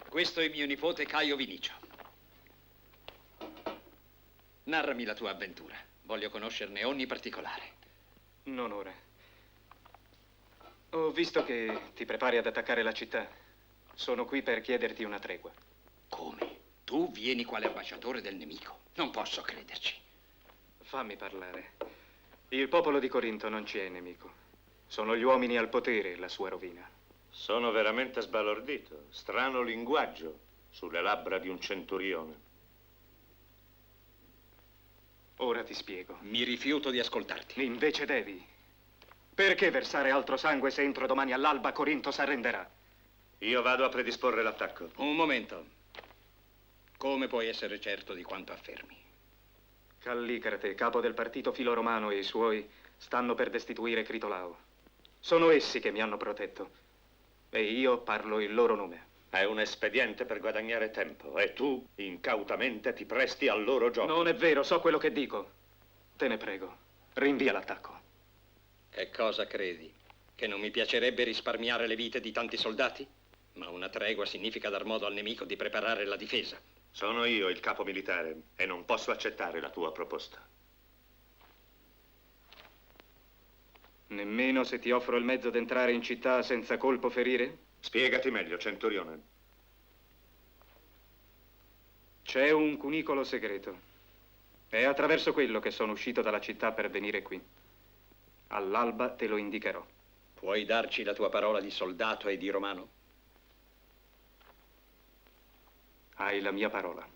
Questo è mio nipote Caio Vinicio. Narrami la tua avventura. Voglio conoscerne ogni particolare. Non ora. Ho visto che ti prepari ad attaccare la città. Sono qui per chiederti una tregua. Come? Tu vieni quale ambasciatore del nemico? Non posso crederci. Fammi parlare. Il popolo di Corinto non ci è nemico. Sono gli uomini al potere la sua rovina. Sono veramente sbalordito. Strano linguaggio sulle labbra di un centurione. Ora ti spiego. Mi rifiuto di ascoltarti. Invece devi. Perché versare altro sangue se entro domani all'alba Corinto s'arrenderà? Io vado a predisporre l'attacco. Un momento. Come puoi essere certo di quanto affermi? Callicrate, capo del partito filoromano, e i suoi stanno per destituire Critolao. Sono essi che mi hanno protetto. E io parlo il loro nome. È un espediente per guadagnare tempo e tu incautamente ti presti al loro gioco. Non è vero, so quello che dico. Te ne prego, rinvia l'attacco. Che cosa credi? Che non mi piacerebbe risparmiare le vite di tanti soldati? Ma una tregua significa dar modo al nemico di preparare la difesa. Sono io il capo militare e non posso accettare la tua proposta. Nemmeno se ti offro il mezzo d'entrare in città senza colpo ferire? Spiegati meglio, centurione. C'è un cunicolo segreto. È attraverso quello che sono uscito dalla città per venire qui. All'alba te lo indicherò. Puoi darci la tua parola di soldato e di romano? Hai la mia parola.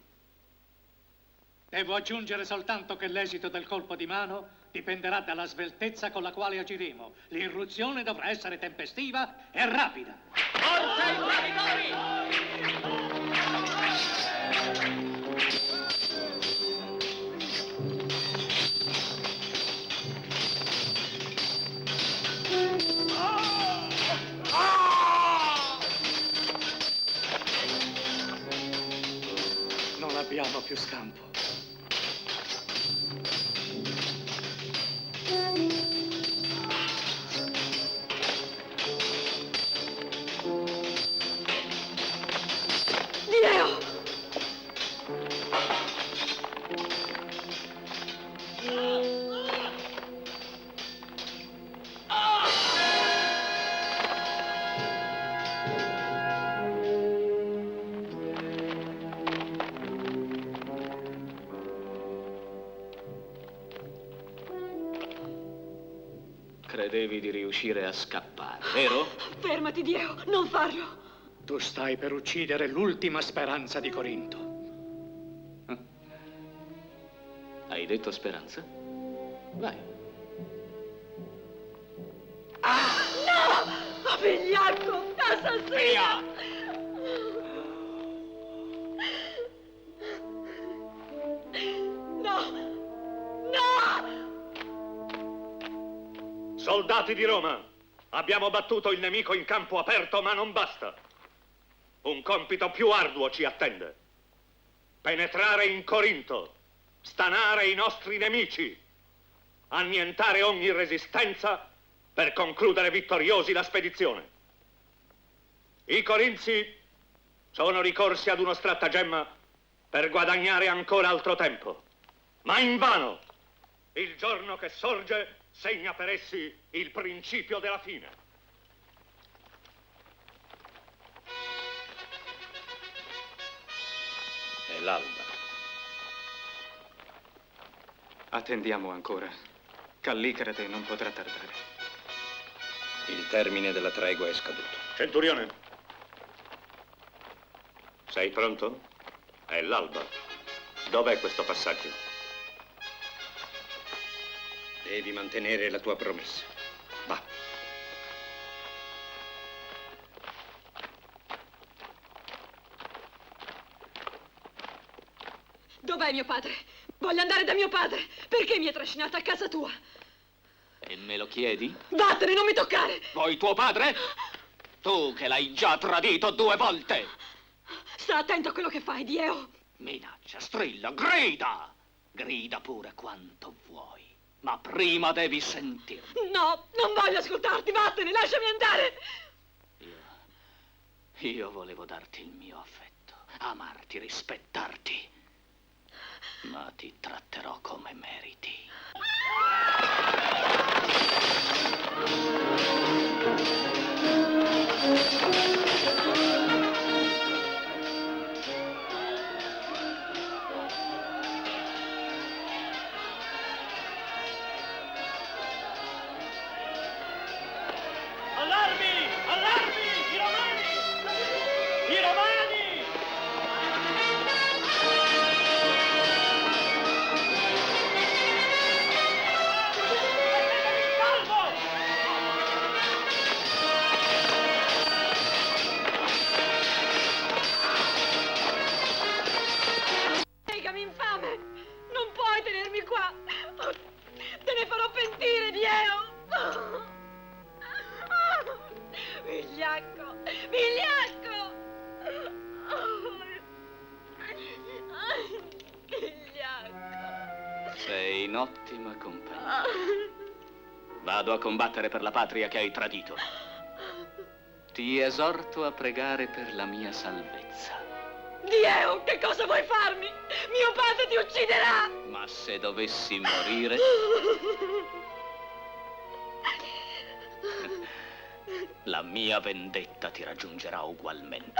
Devo aggiungere soltanto che l'esito del colpo di mano dipenderà dalla sveltezza con la quale agiremo. L'irruzione dovrà essere tempestiva e rapida. Forza ai traditori! Non abbiamo più scampo. Dio! credevi di riuscire a scappare, vero? Fermati, Diego, non farlo. Tu stai per uccidere l'ultima speranza di Corinto. Hai detto speranza? Vai. No! Vigliacco! Assassino! No! No! Soldati di Roma, abbiamo battuto il nemico in campo aperto, ma non basta. Un compito più arduo ci attende. Penetrare in Corinto, stanare i nostri nemici, annientare ogni resistenza per concludere vittoriosi la spedizione. I corinzi sono ricorsi ad uno stratagemma per guadagnare ancora altro tempo, ma invano. Il giorno che sorge segna per essi il principio della fine. È l'alba. Attendiamo ancora. Callicrate non potrà tardare. Il termine della tregua è scaduto. Centurione, sei pronto? È l'alba. Dov'è questo passaggio? Devi mantenere la tua promessa. Va. Dov'è mio padre? Voglio andare da mio padre. Perché mi hai trascinata a casa tua? E me lo chiedi? Vattene, non mi toccare! Vuoi tuo padre? Tu che l'hai già tradito 2 volte! Sta attento a quello che fai, Diego. Minaccia, strilla, grida! Grida pure quanto vuoi, ma prima devi sentirmi. No, non voglio ascoltarti, vattene, lasciami andare! Io volevo darti il mio affetto, amarti, rispettarti, ma ti tratterò come meriti. Allarmi! Allarmi! I romani! I romani! Piegami, infame! Non puoi tenermi qua! Te ne farò pentire, Diego! Vigliacco! Vigliacco! Vigliacco! Sei in ottima compagnia. Vado a combattere per la patria che hai tradito. Ti esorto a pregare per la mia salvezza. Diego, che cosa vuoi farmi? Mio padre ti ucciderà! Ma se dovessi morire, la mia vendetta ti raggiungerà ugualmente.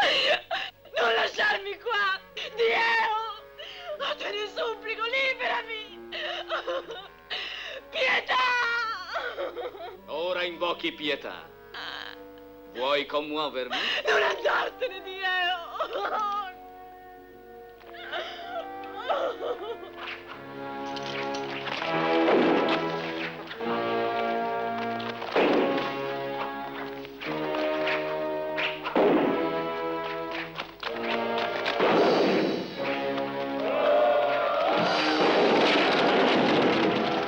Non lasciarmi qua! Diego! Te ne supplico, liberami! Pietà! Ora invochi pietà. Vuoi commuovermi? Non andartene, Diego!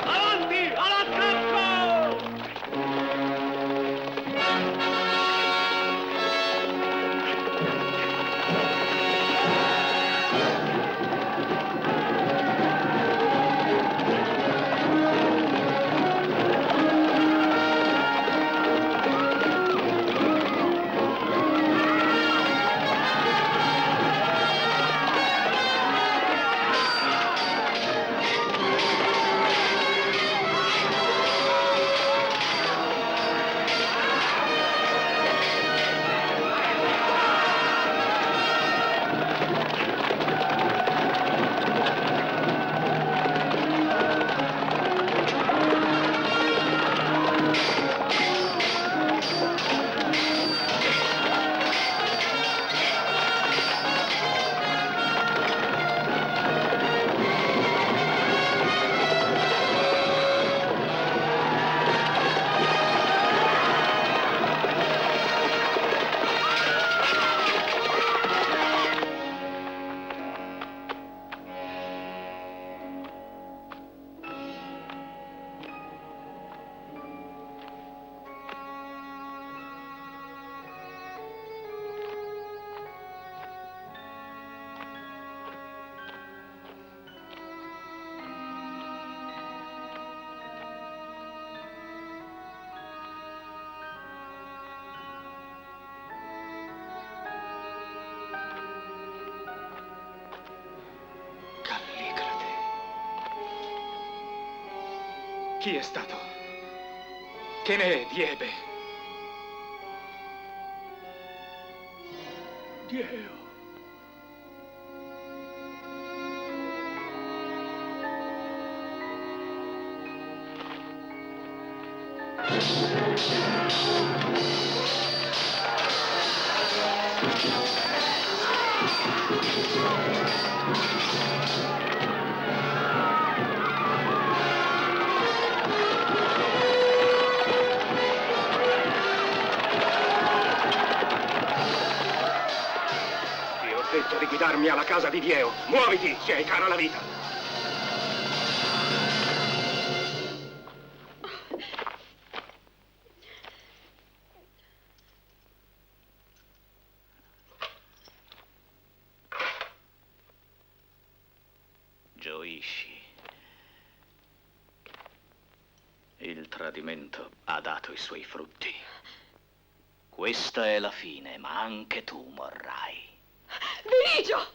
Avanti! All'attacco! Chi è stato? Che ne è di Ebe? Dieo. Ti ho detto di guidarmi alla casa di Dieo. Muoviti, se hai cara la vita. Gioisci. Il tradimento ha dato i suoi frutti. Questa è la fine, ma anche tu morrai. Vinicio!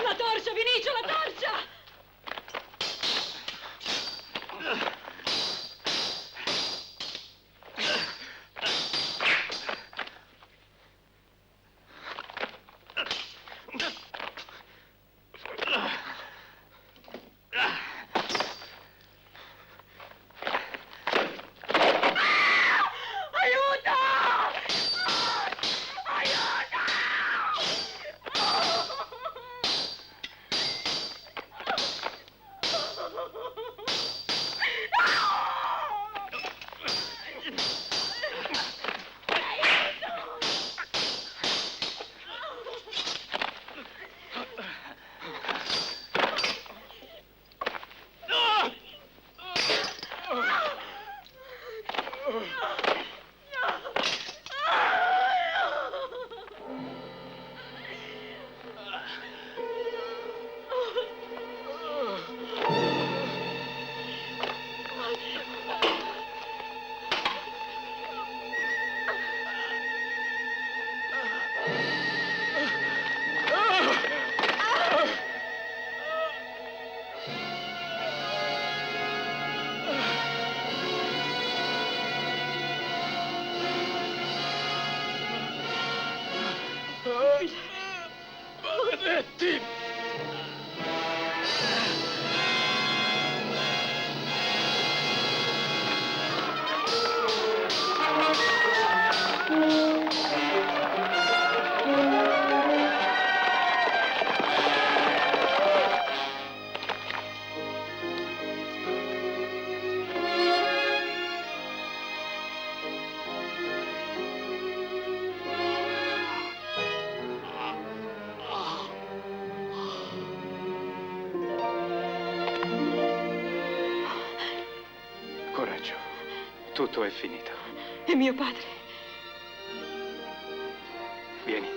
La torcia, Vinicio, la torcia! Aiuto! Maledetti! Coraggio, tutto è finito. E mio padre? Vieni.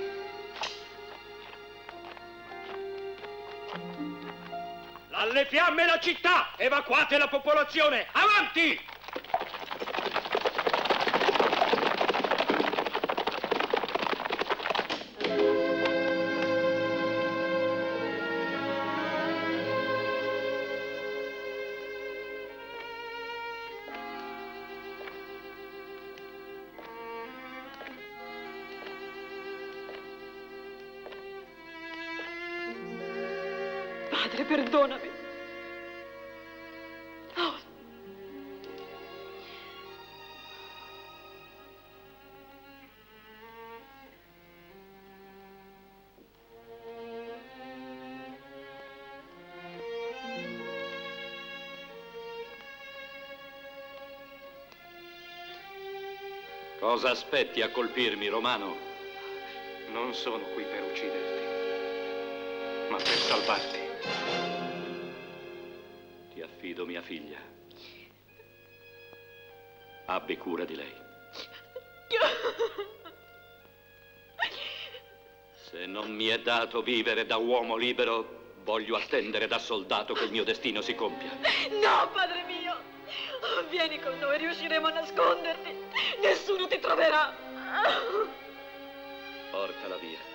Alle fiamme la città! Evacuate la popolazione! Avanti! Padre, perdonami. Oh. Cosa aspetti a colpirmi, Romano? Non sono qui per ucciderti, ma per salvarti. Ti affido mia figlia. Abbi cura di lei. Se non mi è dato vivere da uomo libero, voglio attendere da soldato che il mio destino si compia. No, padre mio! Vieni con noi, riusciremo a nasconderti. Nessuno ti troverà. Portala via.